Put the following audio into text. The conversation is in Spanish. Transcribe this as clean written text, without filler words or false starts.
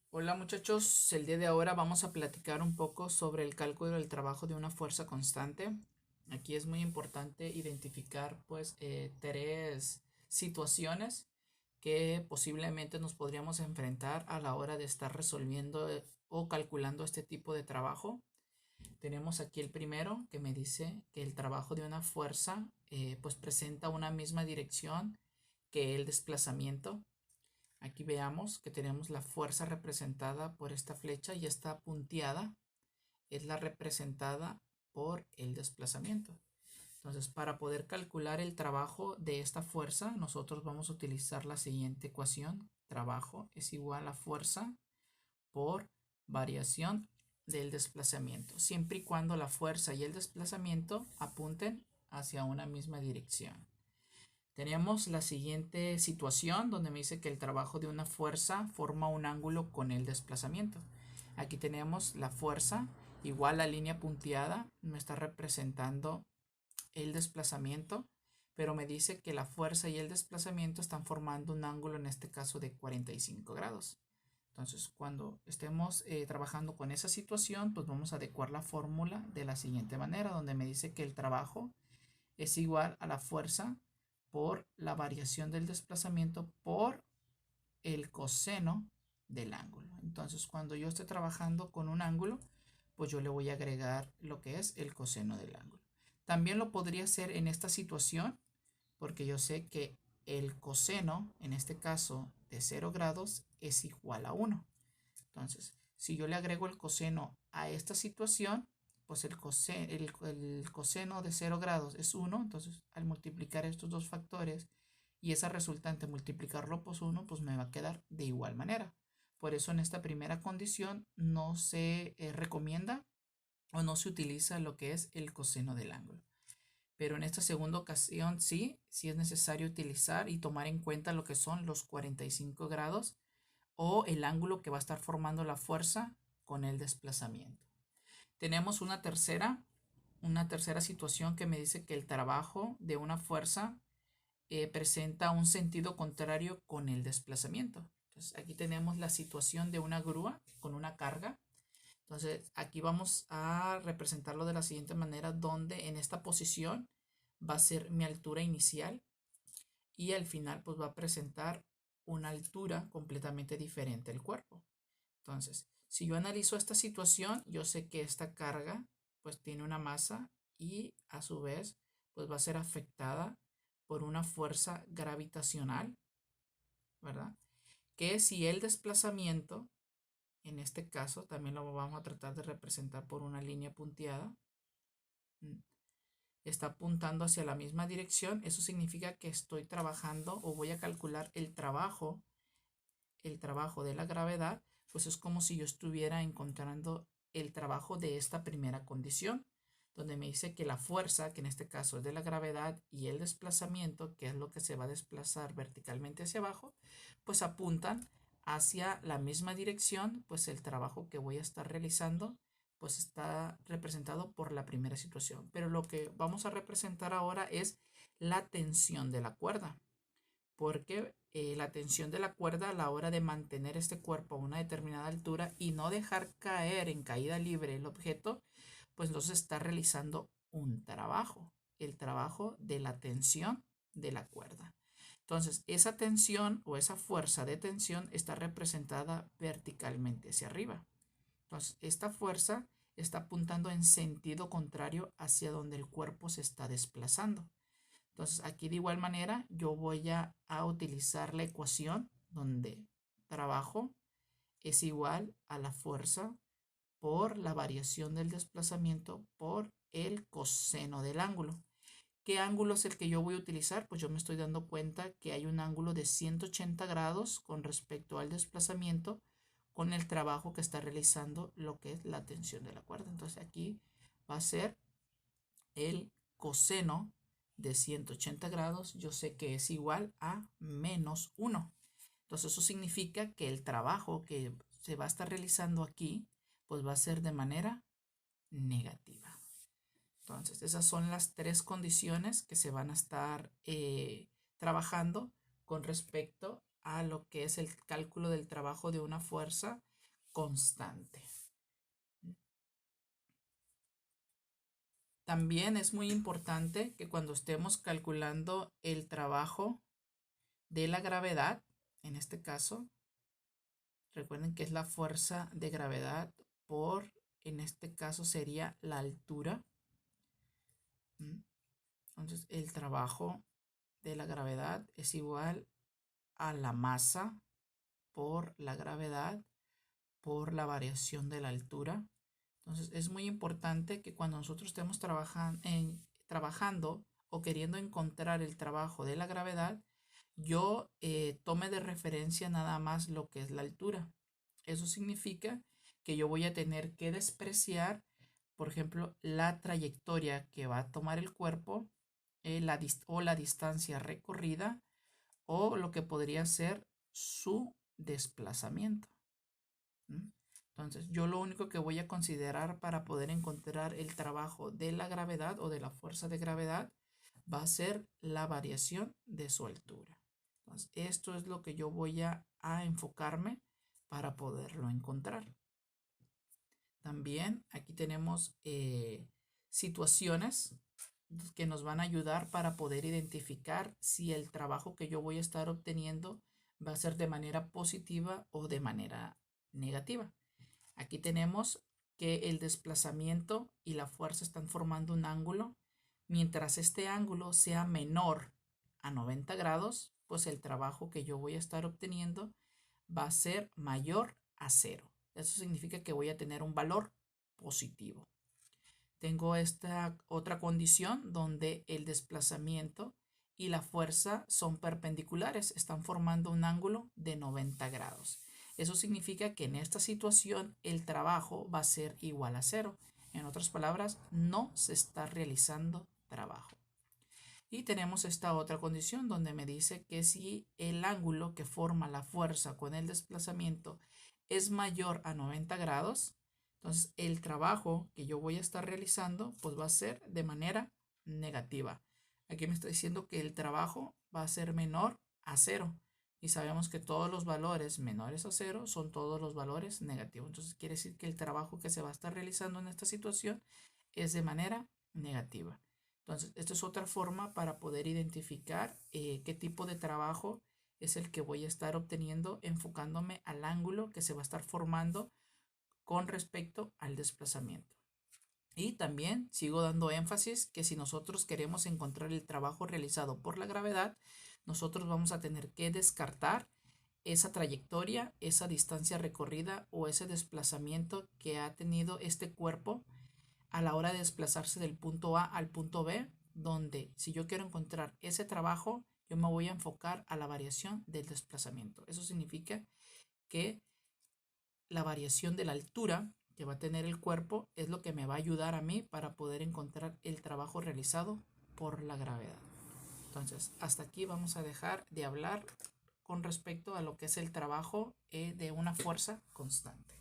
Hola muchachos, el día de ahora vamos a platicar un poco sobre el cálculo del trabajo de una fuerza constante. Aquí es muy importante identificar tres situaciones que posiblemente nos podríamos enfrentar a la hora de estar resolviendo o calculando este tipo de trabajo. Tenemos aquí el primero que me dice que el trabajo de una fuerza pues presenta una misma dirección que el desplazamiento. Aquí veamos que tenemos la fuerza representada por esta flecha y esta punteada es la representada por el desplazamiento. Entonces, para poder calcular el trabajo de esta fuerza, nosotros vamos a utilizar la siguiente ecuación. Trabajo es igual a fuerza por variación del desplazamiento, siempre y cuando la fuerza y el desplazamiento apunten hacia una misma dirección. Tenemos la siguiente situación donde me dice que el trabajo de una fuerza forma un ángulo con el desplazamiento. Aquí tenemos la fuerza igual la línea punteada, me está representando el desplazamiento, pero me dice que la fuerza y el desplazamiento están formando un ángulo en este caso de 45 grados. Entonces, cuando estemos trabajando con esa situación, pues vamos a adecuar la fórmula de la siguiente manera, donde me dice que el trabajo es igual a la fuerza por la variación del desplazamiento por el coseno del ángulo. Entonces, cuando yo esté trabajando con un ángulo, pues yo le voy a agregar lo que es el coseno del ángulo. También lo podría hacer en esta situación, porque yo sé que el coseno, en este caso de 0 grados, es igual a 1. Entonces, si yo le agrego el coseno a esta situación, pues el coseno de 0 grados es 1. Entonces, al multiplicar estos dos factores y esa resultante multiplicarlo por 1, pues me va a quedar de igual manera. Por eso en esta primera condición no se recomienda o no se utiliza lo que es el coseno del ángulo. Pero en esta segunda ocasión sí es necesario utilizar y tomar en cuenta lo que son los 45 grados o el ángulo que va a estar formando la fuerza con el desplazamiento. Tenemos una tercera situación que me dice que el trabajo de una fuerza presenta un sentido contrario con el desplazamiento. Entonces, aquí tenemos la situación de una grúa con una carga. Entonces, aquí vamos a representarlo de la siguiente manera, donde en esta posición va a ser mi altura inicial y al final pues va a presentar una altura completamente diferente al cuerpo. Entonces, si yo analizo esta situación, yo sé que esta carga pues tiene una masa y a su vez pues va a ser afectada por una fuerza gravitacional, ¿verdad? Que si el desplazamiento, en este caso también lo vamos a tratar de representar por una línea punteada, está apuntando hacia la misma dirección, eso significa que estoy trabajando o voy a calcular el trabajo de la gravedad, pues es como si yo estuviera encontrando el trabajo de esta primera condición, donde me dice que la fuerza, que en este caso es de la gravedad, y el desplazamiento, que es lo que se va a desplazar verticalmente hacia abajo, pues apuntan hacia la misma dirección, pues el trabajo que voy a estar realizando pues está representado por la primera situación. Pero lo que vamos a representar ahora es la tensión de la cuerda, porque la tensión de la cuerda a la hora de mantener este cuerpo a una determinada altura y no dejar caer en caída libre el objeto, pues entonces está realizando un trabajo, el trabajo de la tensión de la cuerda. Entonces, esa tensión o esa fuerza de tensión está representada verticalmente hacia arriba. Entonces, esta fuerza está apuntando en sentido contrario hacia donde el cuerpo se está desplazando. Entonces, aquí de igual manera yo voy a utilizar la ecuación donde trabajo es igual a la fuerza por la variación del desplazamiento por el coseno del ángulo. ¿Qué ángulo es el que yo voy a utilizar? Pues yo me estoy dando cuenta que hay un ángulo de 180 grados con respecto al desplazamiento con el trabajo que está realizando lo que es la tensión de la cuerda. Entonces aquí va a ser el coseno de 180 grados, yo sé que es igual a menos 1. Entonces eso significa que el trabajo que se va a estar realizando aquí, pues va a ser de manera negativa. Entonces esas son las tres condiciones que se van a estar trabajando con respecto a lo que es el cálculo del trabajo de una fuerza constante. También es muy importante que cuando estemos calculando el trabajo de la gravedad, en este caso, recuerden que es la fuerza de gravedad por, en este caso sería la altura. Entonces, el trabajo de la gravedad es igual a la masa por la gravedad por la variación de la altura. Entonces, es muy importante que cuando nosotros estemos trabajando o queriendo encontrar el trabajo de la gravedad, yo tome de referencia nada más lo que es la altura. Eso significa que yo voy a tener que despreciar, por ejemplo, la trayectoria que va a tomar el cuerpo o la distancia recorrida o lo que podría ser su desplazamiento. Entonces, yo lo único que voy a considerar para poder encontrar el trabajo de la gravedad o de la fuerza de gravedad va a ser la variación de su altura. Entonces, esto es lo que yo voy a enfocarme para poderlo encontrar. También aquí tenemos situaciones que nos van a ayudar para poder identificar si el trabajo que yo voy a estar obteniendo va a ser de manera positiva o de manera negativa. Aquí tenemos que el desplazamiento y la fuerza están formando un ángulo. Mientras este ángulo sea menor a 90 grados, pues el trabajo que yo voy a estar obteniendo va a ser mayor a 0. Eso significa que voy a tener un valor positivo. Tengo esta otra condición donde el desplazamiento y la fuerza son perpendiculares, están formando un ángulo de 90 grados. Eso significa que en esta situación el trabajo va a ser igual a 0. En otras palabras, no se está realizando trabajo. Y tenemos esta otra condición donde me dice que si el ángulo que forma la fuerza con el desplazamiento es mayor a 90 grados, entonces el trabajo que yo voy a estar realizando pues va a ser de manera negativa. Aquí me está diciendo que el trabajo va a ser menor a 0. Y sabemos que todos los valores menores a 0 son todos los valores negativos. Entonces quiere decir que el trabajo que se va a estar realizando en esta situación es de manera negativa. Entonces, esta es otra forma para poder identificar qué tipo de trabajo es el que voy a estar obteniendo enfocándome al ángulo que se va a estar formando con respecto al desplazamiento. Y también sigo dando énfasis que si nosotros queremos encontrar el trabajo realizado por la gravedad, nosotros vamos a tener que descartar esa trayectoria, esa distancia recorrida o ese desplazamiento que ha tenido este cuerpo a la hora de desplazarse del punto A al punto B, donde si yo quiero encontrar ese trabajo, yo me voy a enfocar a la variación del desplazamiento. Eso significa que la variación de la altura que va a tener el cuerpo es lo que me va a ayudar a mí para poder encontrar el trabajo realizado por la gravedad. Entonces, hasta aquí vamos a dejar de hablar con respecto a lo que es el trabajo de una fuerza constante.